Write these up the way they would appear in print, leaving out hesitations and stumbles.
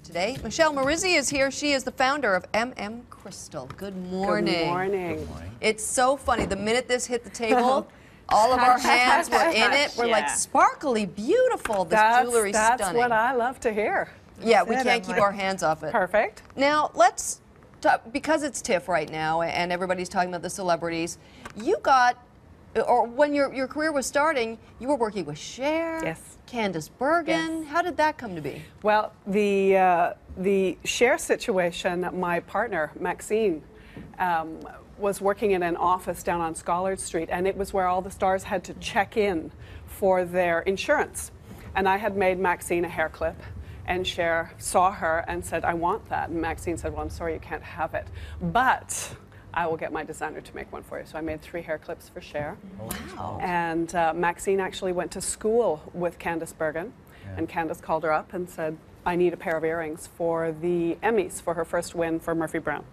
Today, Michelle Merizzi is here. She is the founder of MMCrystal. Good morning. Good morning. Good morning. It's so funny. The minute this hit the table, all of our hands were in it. We're like sparkly, beautiful. This jewelry's stunning. That's what I love to hear. Yeah, we can't keep our hands off it. Perfect. Now, let's talk, because it's TIFF right now and everybody's talking about the celebrities, you got, or when your career was starting, you were working with Cher. Yes. Candice Bergen. Yes. How did that come to be? Well, the Cher situation, my partner, Maxine, was working in an office down on Schollard Street, and it was where all the stars had to check in for their insurance. And I had made Maxine a hair clip, and Cher saw her and said, I want that. And Maxine said, well, I'm sorry, you can't have it. But I will get my designer to make one for you. So I made 3 hair clips for Cher. Wow. And Maxine actually went to school with Candice Bergen. Yeah. And Candice called her up and said, I need a pair of earrings for the Emmys for her first win for Murphy Brown.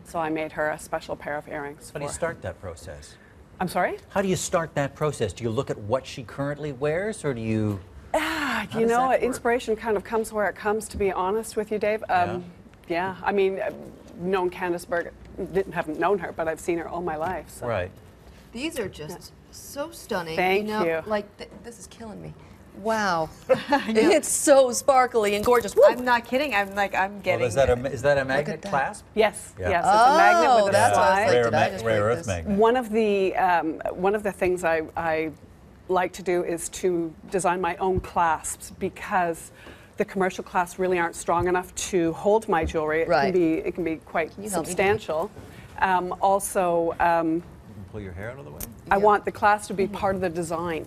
So I made her a special pair of earrings. How do you start that process? I'm sorry? How do you start that process? Do you look at what she currently wears, or do you... You know, inspiration kind of comes where it comes, to be honest with you, Dave. Yeah, I mean, known Candice Bergen, haven't known her, but I've seen her all my life. So. Right. These are just so stunning. Thank you. you. Like, this is killing me. Wow. It's so sparkly and gorgeous. Woo! I'm not kidding. I'm getting. Well, is that a magnet clasp? Yes. Yeah. Yes. It's a magnet with a that's slide. what I was like, Rare earth magnet. One of the things I like to do is to design my own clasps, because the commercial clasps really aren't strong enough to hold my jewelry. Right. It can be quite substantial. Also, You can pull your hair out of the way. I want the clasp to be part of the design.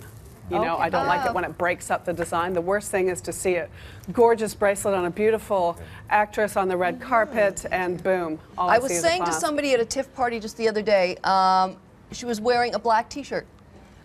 You know, Okay. I don't like it when it breaks up the design. The worst thing is to see a gorgeous bracelet on a beautiful actress on the red carpet, and boom, all I see was is a saying to clasp. somebody at a TIFF party just the other day, she was wearing a black t-shirt,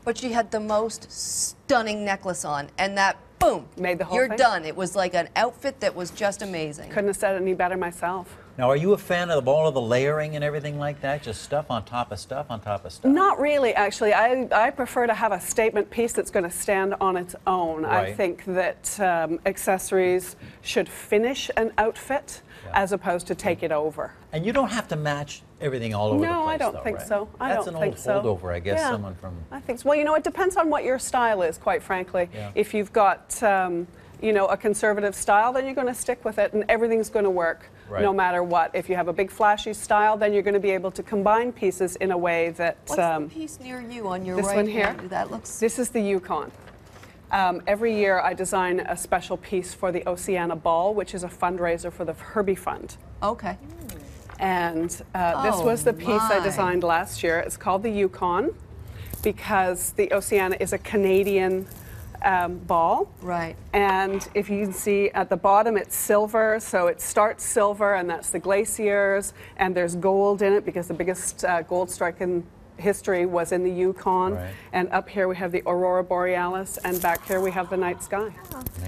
but she had the most stunning necklace on, and that, boom, Made the whole you're thing. done. It was like an outfit that was just amazing. Couldn't have said it any better myself. Now, are you a fan of all of the layering and everything like that? Just stuff on top of stuff on top of stuff? Not really, actually. I prefer to have a statement piece that's going to stand on its own. Right. I think that accessories should finish an outfit as opposed to take it over. And you don't have to match everything all over the place, No, I don't though, think right? so. I That's don't an think old so. holdover, I guess, Yeah. someone from... I think so. Well, you know, it depends on what your style is, quite frankly. Yeah. If you've got, you know, a conservative style, then you're going to stick with it, and everything's going to work. Right. No matter what. If you have a big flashy style, then you're going to be able to combine pieces in a way that... What's the piece near you on your this right one here? hand? That looks... This is the Yukon. Every year I design a special piece for the Oceana Ball, which is a fundraiser for the Herbie Fund. Okay. And this was the piece I designed last year. It's called the Yukon because the Oceana is a Canadian ball. Right. And if you can see at the bottom, it's silver, so it starts silver, and that's the glaciers, and there's gold in it because the biggest gold strike in history was in the Yukon. Right. And up here we have the Aurora Borealis, and back here we have the night sky.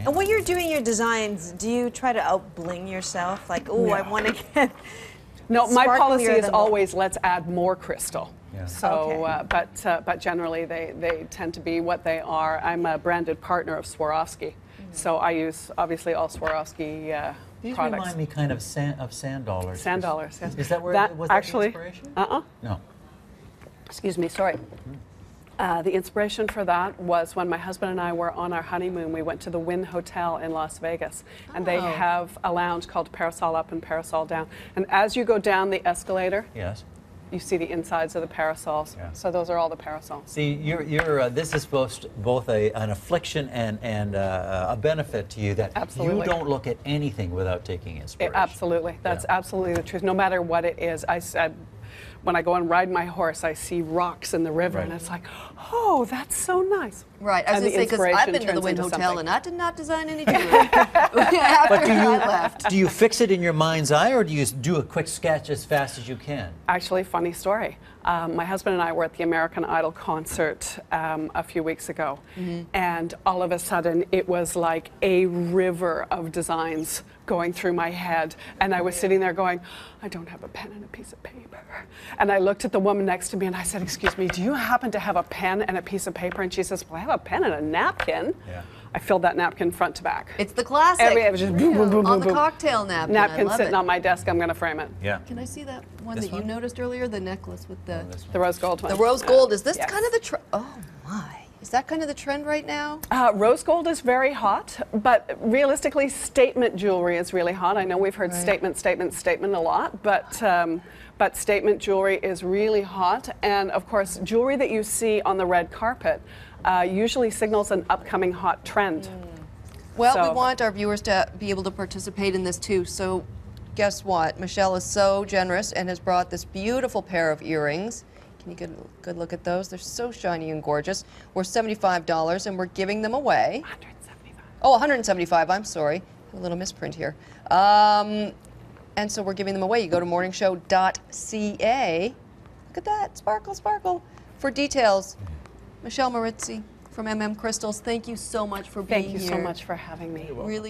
And when you're doing your designs, do you try to out bling yourself? Like, oh, I want to get. No, my policy sparklier is than always let's add more crystal. Yeah. So, Okay. but generally they tend to be what they are. I'm a branded partner of Swarovski, so I use obviously all Swarovski These products. remind me kind of sand dollars. Sand dollars, yes. Is that where was actually, that the inspiration? Uh-uh. No. Excuse me, sorry. The inspiration for that was when my husband and I were on our honeymoon. We went to the Wynn Hotel in Las Vegas, and they have a lounge called Parasol Up and Parasol Down. And as you go down the escalator, Yes. you see the insides of the parasols. Yeah. So those are all the parasols. See, this is both an affliction and a benefit to you, that Absolutely. you don't look at anything without taking inspiration. Absolutely. That's absolutely the truth. No matter what it is. When I go and ride my horse, I see rocks in the river, and it's like, oh, that's so nice. Right. I was And going to say, because I've been to the Wynn Hotel, and I did not design any jewelry after I left. Do you fix it in your mind's eye, or do you do a quick sketch as fast as you can? Actually, funny story. My husband and I were at the American Idol concert a few weeks ago, and all of a sudden it was like a river of designs going through my head, and I was sitting there going, I don't have a pen and a piece of paper. And I looked at the woman next to me and I said, excuse me, do you happen to have a pen and a piece of paper? And she says, well, I have a pen and a napkin. Yeah. I filled that napkin front to back. It's the classic. It was just boom, boom, boom, on boom, the boom. cocktail napkin. I Napkin love sitting it. on my desk. I'm going to frame it. Yeah. Can I see that one This that you one? noticed earlier? The necklace with the The rose gold one. the rose gold. Is this Yes. kind of the trend? Oh my! Is that kind of the trend right now? Rose gold is very hot, but realistically, statement jewelry is really hot. I know we've heard Right. statement, statement, statement a lot, but statement jewelry is really hot. And of course, jewelry that you see on the red carpet usually signals an upcoming hot trend. Well, we So- want our viewers to be able to participate in this too. So, guess what? Michelle is so generous and has brought this beautiful pair of earrings. Can you get a good look at those? They're so shiny and gorgeous. We're $75 and we're giving them away. 175. Oh, 175. I'm sorry. A little misprint here. And so we're giving them away. You go to morningshow.ca. Look at that. Sparkle, sparkle. For details, Michelle Merizzi from MMCrystals, thank you so much for being Thank you here. so much for having me. Really